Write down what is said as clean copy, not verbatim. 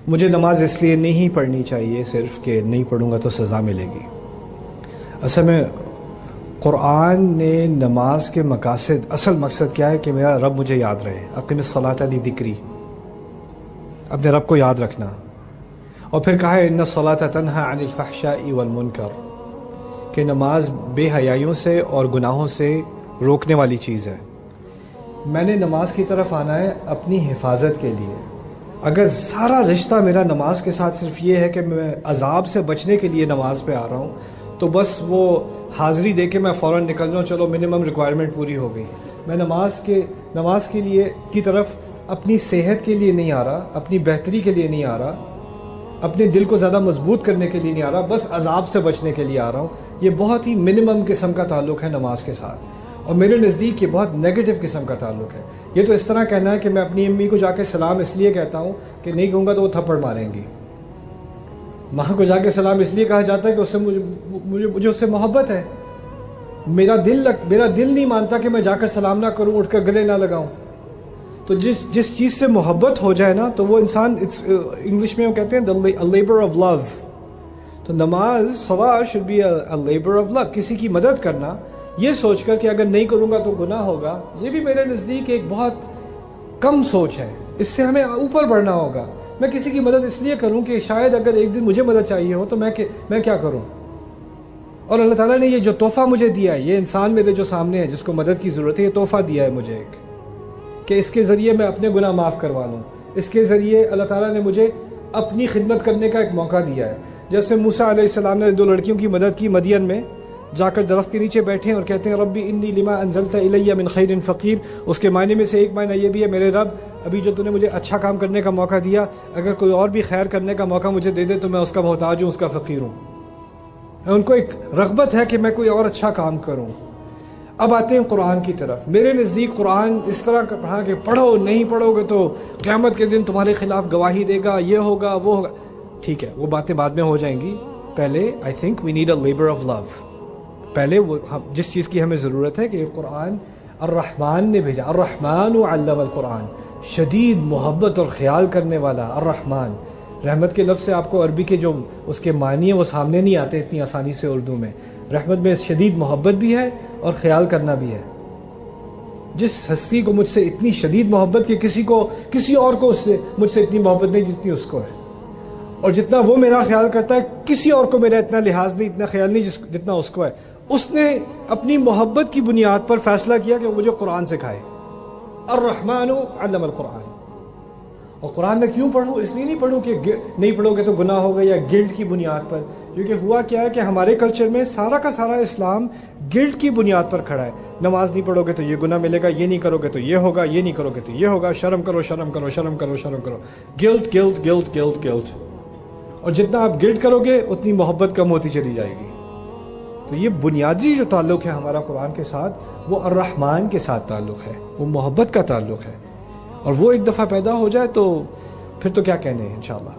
مجھے نماز اس لیے نہیں پڑھنی چاہیے صرف کہ نہیں پڑھوں گا تو سزا ملے گی. اصل میں قرآن نے نماز کے مقاصد، اصل مقصد کیا ہے کہ میرا رب مجھے یاد رہے. اقم الصلاۃ لذکری، اپنے رب کو یاد رکھنا. اور پھر کہا ہے ان الصلاۃ تنہی عن الفحشاء والمنکر، کہ نماز بے حیائیوں سے اور گناہوں سے روکنے والی چیز ہے. میں نے نماز کی طرف آنا ہے اپنی حفاظت کے لیے. اگر سارا رشتہ میرا نماز کے ساتھ صرف یہ ہے کہ میں عذاب سے بچنے کے لیے نماز پہ آ رہا ہوں، تو بس وہ حاضری دے کے میں فوراً نکل جاؤں، چلو منیمم ریکوائرمنٹ پوری ہو گئی. میں نماز کے لیے کی طرف اپنی صحت کے لیے نہیں آ رہا، اپنی بہتری کے لیے نہیں آ رہا، اپنے دل کو زیادہ مضبوط کرنے کے لیے نہیں آ رہا، بس عذاب سے بچنے کے لیے آ رہا ہوں. یہ بہت ہی منیمم قسم کا تعلق ہے نماز کے ساتھ، اور میرے نزدیک یہ بہت نیگیٹو قسم کا تعلق ہے. یہ تو اس طرح کہنا ہے کہ میں اپنی امی کو جا کے سلام اس لیے کہتا ہوں کہ نہیں کہوں گا تو وہ تھپڑ ماریں گی. ماں کو جا کے سلام اس لیے کہا جاتا ہے کہ اس سے مجھے اس سے محبت ہے. میرا دل نہیں مانتا کہ میں جا کر سلام نہ کروں، اٹھ کر گلے نہ لگاؤں. تو جس چیز سے محبت ہو جائے نا، تو وہ انسان، انگلش میں وہ کہتے ہیں a labor of love. تو نماز، صلاۃ should be a labor of love. کسی کی مدد کرنا یہ سوچ کر کہ اگر نہیں کروں گا تو گناہ ہوگا، یہ بھی میرے نزدیک ایک بہت کم سوچ ہے. اس سے ہمیں اوپر بڑھنا ہوگا. میں کسی کی مدد اس لیے کروں کہ شاید اگر ایک دن مجھے مدد چاہیے ہو تو میں کیا کروں. اور اللہ تعالیٰ نے یہ جو تحفہ مجھے دیا ہے، یہ انسان میرے جو سامنے ہے جس کو مدد کی ضرورت ہے، یہ تحفہ دیا ہے مجھے ایک، کہ اس کے ذریعے میں اپنے گناہ معاف کروا لوں. اس کے ذریعے اللہ تعالیٰ نے مجھے اپنی خدمت کرنے کا ایک موقع دیا ہے. جیسے موسیٰ علیہ السلام نے 2 لڑکیوں کی مدد کی مدین میں، جا کر درخت کے نیچے بیٹھے اور کہتے ہیں ربی انی لما انزلت الی من خیر فقیر. اس کے معنی میں سے ایک معنی یہ بھی ہے، میرے رب ابھی جو تو نے مجھے اچھا کام کرنے کا موقع دیا، اگر کوئی اور بھی خیر کرنے کا موقع مجھے دے دے تو میں اس کا محتاج ہوں، اس کا فقیر ہوں. ان کو ایک رغبت ہے کہ میں کوئی اور اچھا کام کروں. اب آتے ہیں قرآن کی طرف. میرے نزدیک قرآن اس طرح کا پڑھا کہ پڑھو، نہیں پڑھو گے تو قیامت کے دن تمہارے خلاف گواہی دے گا، یہ ہوگا وہ ہوگا. ٹھیک ہے، وہ باتیں بعد میں ہو جائیں گی. پہلے I think we need a labour of love. پہلے وہ جس چیز کی ہمیں ضرورت ہے کہ قرآن الرحمن نے بھیجا. الرحمن علم القرآن، شدید محبت اور خیال کرنے والا. الرحمن، رحمت کے لفظ سے آپ کو عربی کے جو اس کے معنی ہیں وہ سامنے نہیں آتے اتنی آسانی سے اردو میں. رحمت میں شدید محبت بھی ہے اور خیال کرنا بھی ہے. جس ہستی کو مجھ سے اتنی شدید محبت کہ کسی اور کو مجھ سے اتنی محبت نہیں جتنی اس کو ہے، اور جتنا وہ میرا خیال کرتا ہے کسی اور کو میرا اتنا لحاظ نہیں، اتنا خیال نہیں جتنا اس کو ہے. اس نے اپنی محبت کی بنیاد پر فیصلہ کیا کہ مجھے قرآن سکھائے. الرحمن علم القرآن. اور قرآن میں کیوں پڑھوں؟ اس لیے نہیں پڑھوں کہ نہیں پڑھو گے تو گناہ ہوگا یا گلٹ کی بنیاد پر. کیونکہ ہوا کیا ہے کہ ہمارے کلچر میں سارا کا سارا اسلام گلٹ کی بنیاد پر کھڑا ہے. نماز نہیں پڑھو گے تو یہ گناہ ملے گا، یہ نہیں کرو گے تو یہ ہوگا، یہ نہیں کرو گے تو یہ ہوگا، شرم کرو شرم کرو شرم کرو شرم کرو. Guilt guilt guilt guilt guilt. اور جتنا آپ گلٹ کرو گے اتنی محبت کم ہوتی چلی جائے گی. تو یہ بنیادی جو تعلق ہے ہمارا قرآن کے ساتھ، وہ الرحمن کے ساتھ تعلق ہے، وہ محبت کا تعلق ہے. اور وہ ایک دفعہ پیدا ہو جائے تو پھر تو کیا کہنے ہیں انشاءاللہ.